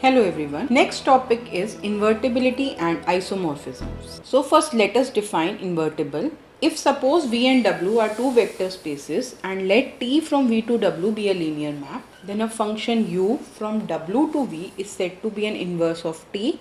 Hello everyone. Next topic is invertibility and isomorphisms. So first let us define invertible. If suppose V and W are two vector spaces and let T from V to W be a linear map, then a function U from W to V is said to be an inverse of T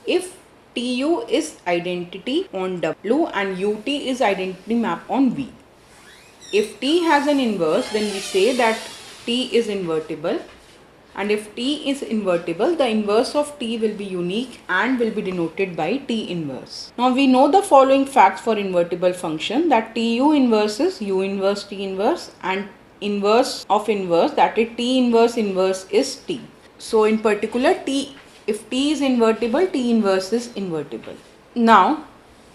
if TU is identity on W and UT is identity map on V. If T has an inverse, then we say that T is invertible. And if T is invertible, the inverse of T will be unique and will be denoted by T inverse. Now we know the following facts for invertible function, that TU inverse is U inverse T inverse and inverse of inverse, that is T inverse inverse is T. So in particular if T is invertible, T inverse is invertible. Now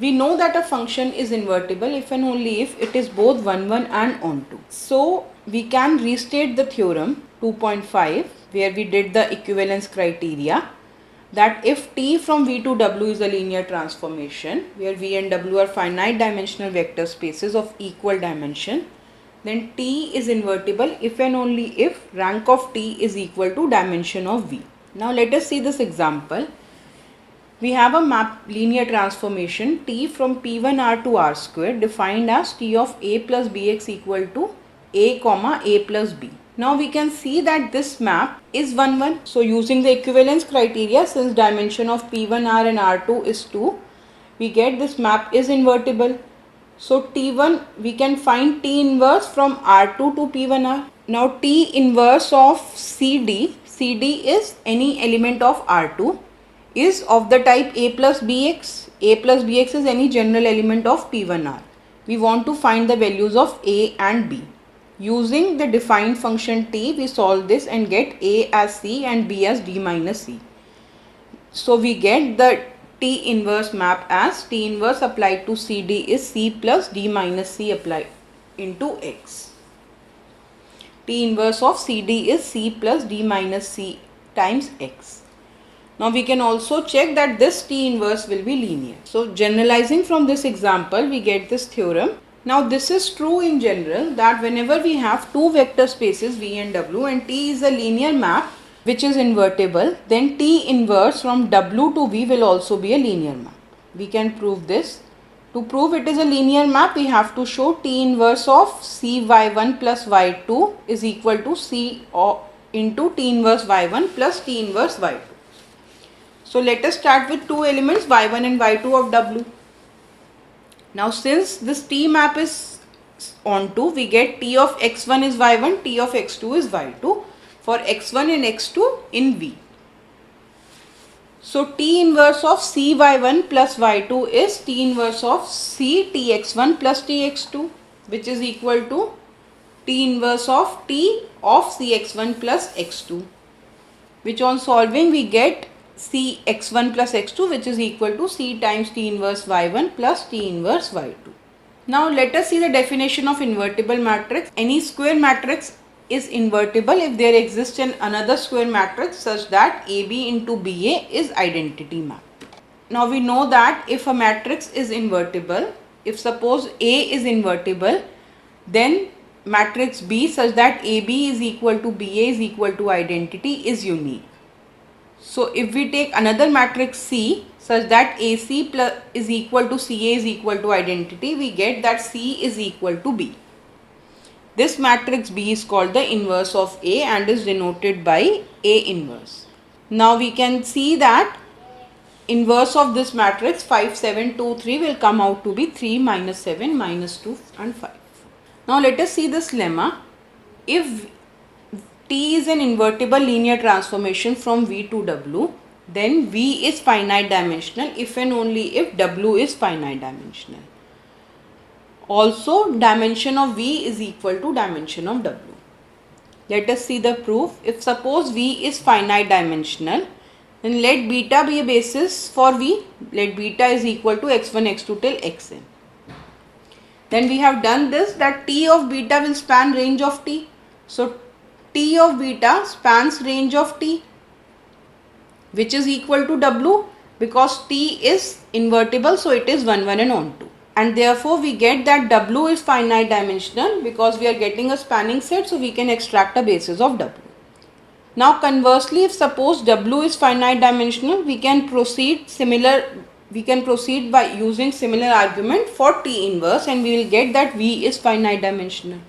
we know that a function is invertible if and only if it is both 1, 1 and onto. So we can restate the theorem 2.5 where we did the equivalence criteria, that if T from V to W is a linear transformation where V and W are finite dimensional vector spaces of equal dimension, then T is invertible if and only if rank of T is equal to dimension of V. Now let us see this example. We have a map linear transformation T from P1R to R square defined as T of A plus Bx equal to A comma A plus B. Now we can see that this map is 1, 1. So using the equivalence criteria, since dimension of P1R and R2 is 2, we get this map is invertible. So T1, we can find T inverse from R2 to P1R. Now T inverse of CD is any element of R2, is of the type A plus Bx. A plus Bx is any general element of P1R. We want to find the values of A and B. Using the defined function T, we solve this and get A as C and B as D minus C. So we get the T inverse map as T inverse applied to CD is C plus D minus C applied into X. T inverse of CD is C plus D minus C times X. Now we can also check that this T inverse will be linear. So generalizing from this example, we get this theorem. Now this is true in general, that whenever we have two vector spaces V and W and T is a linear map which is invertible, then T inverse from W to V will also be a linear map. We can prove this. To prove it is a linear map, we have to show T inverse of Cy1 plus y2 is equal to C into T inverse y1 plus T inverse y2. So let us start with two elements y1 and y2 of W. Now since this T map is onto, we get T of x1 is y1, T of x2 is y2 for x1 and x2 in V. So T inverse of Cy1 plus y2 is T inverse of C Tx1 plus Tx2, which is equal to T inverse of T of Cx1 plus x2, which on solving we get C x1 plus x2, which is equal to C times T inverse y1 plus T inverse y2. Now let us see the definition of invertible matrix. Any square matrix is invertible if there exists another square matrix such that AB into BA is identity map. Now we know that if a matrix is invertible, if suppose A is invertible, then matrix B such that AB is equal to BA is equal to identity is unique. So if we take another matrix C such that AC plus is equal to CA is equal to identity, we get that C is equal to B. This matrix B is called the inverse of A and is denoted by A inverse. Now we can see that inverse of this matrix 5, 7, 2, 3 will come out to be 3, minus 7, minus 2 and 5. Now let us see this lemma. If T is an invertible linear transformation from V to W, then V is finite dimensional if and only if W is finite dimensional. Also, dimension of V is equal to dimension of W. Let us see the proof. If suppose V is finite dimensional, then let beta be a basis for V. Let beta is equal to x1, x2 till xn. Then we have done this, that T of beta will span range of T. So T of beta spans range of T, which is equal to W, because T is invertible, so it is 1, 1 and onto. And therefore we get that W is finite dimensional because we are getting a spanning set, so we can extract a basis of W. Now conversely, if suppose W is finite dimensional, we can proceed by using similar argument for T inverse, and we will get that V is finite dimensional.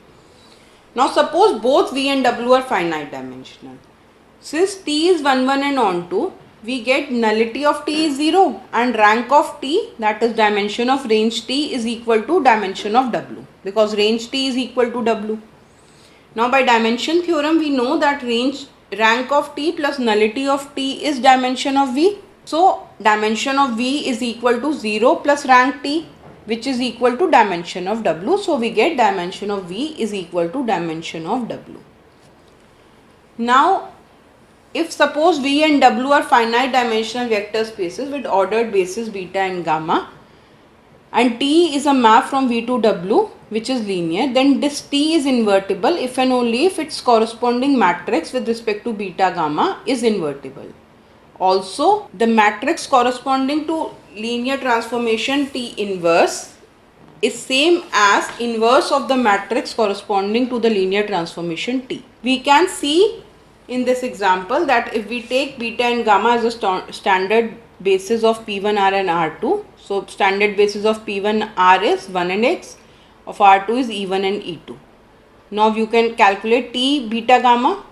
Now suppose both V and W are finite dimensional. Since T is 1 1 and onto, we get nullity of T is 0 and rank of T, that is dimension of range T, is equal to dimension of W, because range T is equal to W. Now by dimension theorem we know that rank of T plus nullity of T is dimension of V. So dimension of V is equal to 0 plus rank T, which is equal to dimension of W. So we get dimension of V is equal to dimension of W. Now if suppose V and W are finite dimensional vector spaces with ordered bases beta and gamma, and T is a map from V to W which is linear, then this T is invertible if and only if its corresponding matrix with respect to beta gamma is invertible. Also, the matrix corresponding to linear transformation T inverse is same as inverse of the matrix corresponding to the linear transformation T. We can see in this example that if we take beta and gamma as a standard basis of P1R and R2, so standard basis of P1R is 1 and x, of R2 is E1 and E2. Now you can calculate T beta gamma,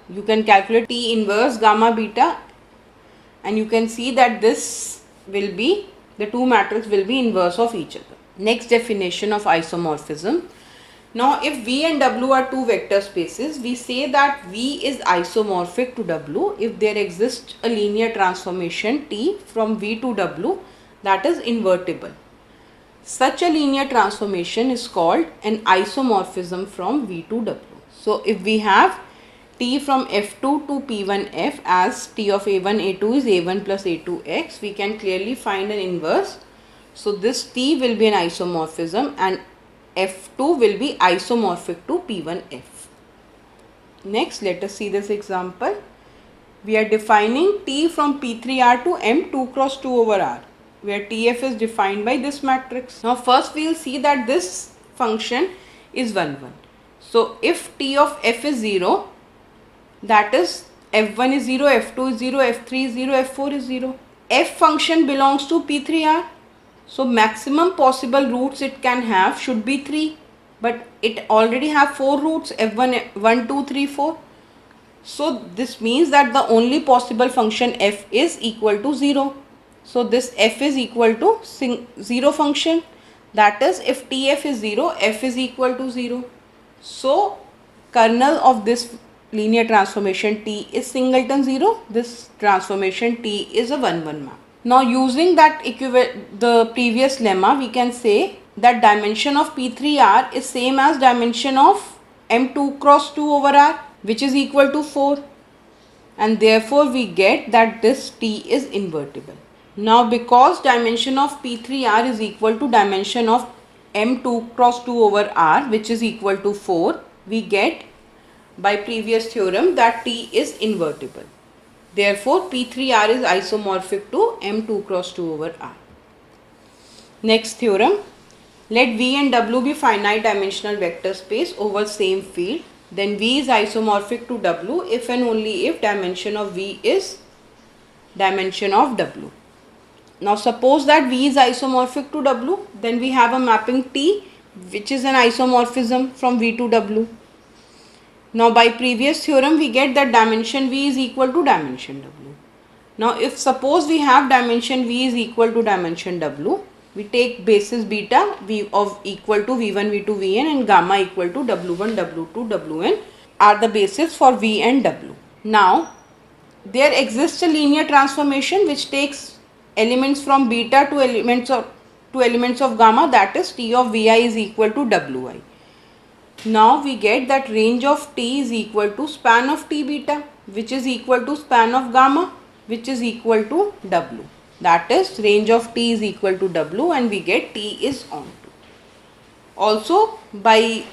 you can calculate T inverse gamma beta, and you can see that this will be, the two matrices will be inverse of each other. Next definition of isomorphism. Now if V and W are two vector spaces, we say that V is isomorphic to W if there exists a linear transformation T from V to W that is invertible. Such a linear transformation is called an isomorphism from V to W. So if we have T from F2 to P1F as T of A1 A2 is A1 plus A2x, we can clearly find an inverse. So this T will be an isomorphism and F2 will be isomorphic to P1F. Next, let us see this example. We are defining T from P3R to M 2 cross 2 over R, where TF is defined by this matrix. Now first we will see that this function is 1 1. So if T of F is 0, that is F1 is 0, F2 is 0, F3 is 0, F4 is 0. F function belongs to P3R. So maximum possible roots it can have should be 3, but it already have 4 roots, F1, 1, 2, 3, 4. So this means that the only possible function F is equal to 0. So this F is equal to 0 function, that is if TF is 0, F is equal to 0. So kernel of this linear transformation T is singleton 0, this transformation T is a 1 1 map. Now using that the previous lemma, we can say that dimension of P3R is same as dimension of M2 cross 2 over R, which is equal to 4, and therefore we get that this T is invertible. Now because dimension of P3R is equal to dimension of M2 cross 2 over R, which is equal to 4, we get by previous theorem that T is invertible. Therefore, P3R is isomorphic to M2 cross 2 over R. Next theorem. Let V and W be finite dimensional vector space over same field. Then V is isomorphic to W if and only if dimension of V is dimension of W. Now suppose that V is isomorphic to W, then we have a mapping T which is an isomorphism from V to W. Now by previous theorem we get that dimension V is equal to dimension W. Now if suppose we have dimension V is equal to dimension W, we take basis beta V of equal to V1, V2, Vn and gamma equal to W1, W2, Wn are the basis for V and W. Now there exists a linear transformation which takes elements from beta to elements of gamma, that is T of Vi is equal to Wi. Now we get that range of T is equal to span of T beta, which is equal to span of gamma, which is equal to W. That is range of T is equal to W and we get T is onto. Also by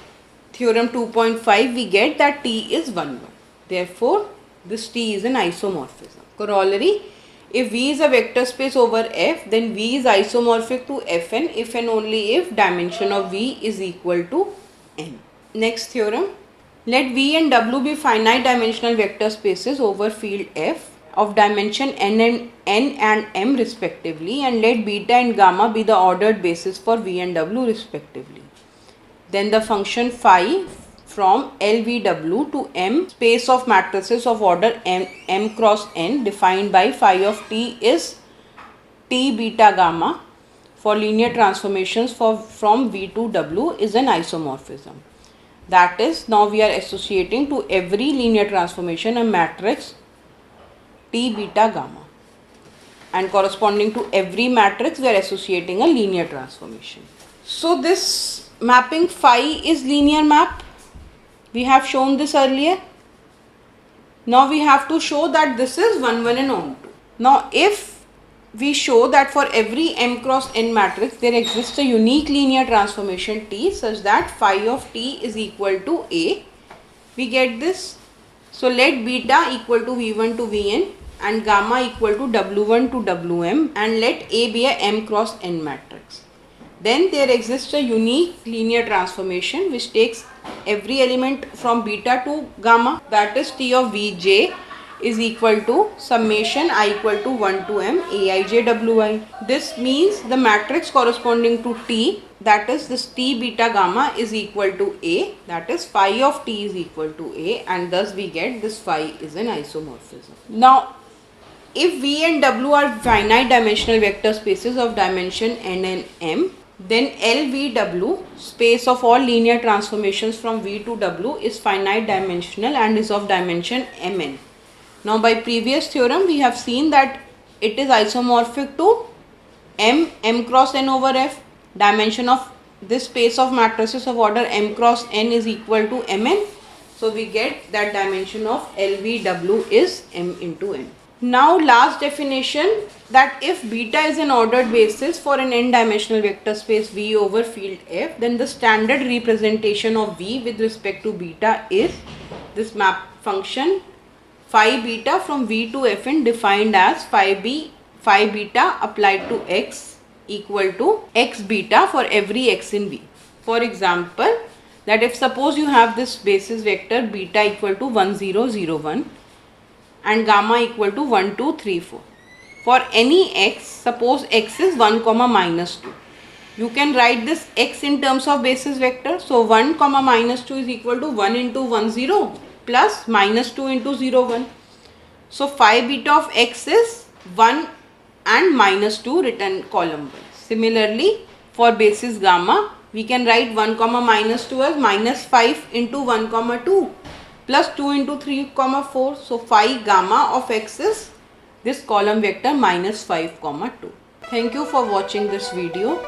theorem 2.5 we get that T is 1 1. Therefore this T is an isomorphism. Corollary, if V is a vector space over F, then V is isomorphic to Fn if and only if dimension of V is equal to n. Next theorem, Let V and W be finite dimensional vector spaces over field F of dimension n and m respectively, and let beta and gamma be the ordered basis for V and W respectively. Then the function phi from LVW to M space of matrices of order m cross n defined by phi of t is T beta gamma for linear transformations from V to W is an isomorphism. That is, now we are associating to every linear transformation a matrix T beta gamma, and corresponding to every matrix we are associating a linear transformation. So this mapping phi is linear map. We have shown this earlier. Now we have to show that this is 1 1 and onto. Now if we show that for every m cross n matrix there exists a unique linear transformation T such that phi of t is equal to A, we get this. So let beta equal to V1 to Vn and gamma equal to W1 to Wm, and let A be a m cross n matrix. Then there exists a unique linear transformation which takes every element from beta to gamma, that is T of Vj is equal to summation I equal to 1 to m Aij Wi. This means the matrix corresponding to T, that is this T beta gamma, is equal to A, that is phi of T is equal to A, and thus we get this phi is an isomorphism. Now if V and W are finite dimensional vector spaces of dimension n and m, then LVW, space of all linear transformations from V to W, is finite dimensional and is of dimension mn. Now by previous theorem we have seen that it is isomorphic to m cross n over f. Dimension of this space of matrices of order m cross n is equal to mn. So we get that dimension of LVW is m into n. Now last definition, that if beta is an ordered basis for an n dimensional vector space V over field F, then the standard representation of V with respect to beta is this map function phi beta from V to Fn defined as phi beta applied to x equal to x beta for every x in V. For example, that if suppose you have this basis vector beta equal to 1 0 0 1 and gamma equal to 1 2 3 4. For any x, suppose x is 1 comma minus 2. You can write this x in terms of basis vector. So 1 comma minus 2 is equal to 1 into 1 0 plus minus 2 into 0 1. So phi beta of x is 1 and minus 2 written column wise. Similarly, for basis gamma, we can write 1 comma minus 2 as minus 5 into 1 comma 2 plus 2 into 3 comma 4. So phi gamma of x is this column vector minus 5 comma 2. Thank you for watching this video.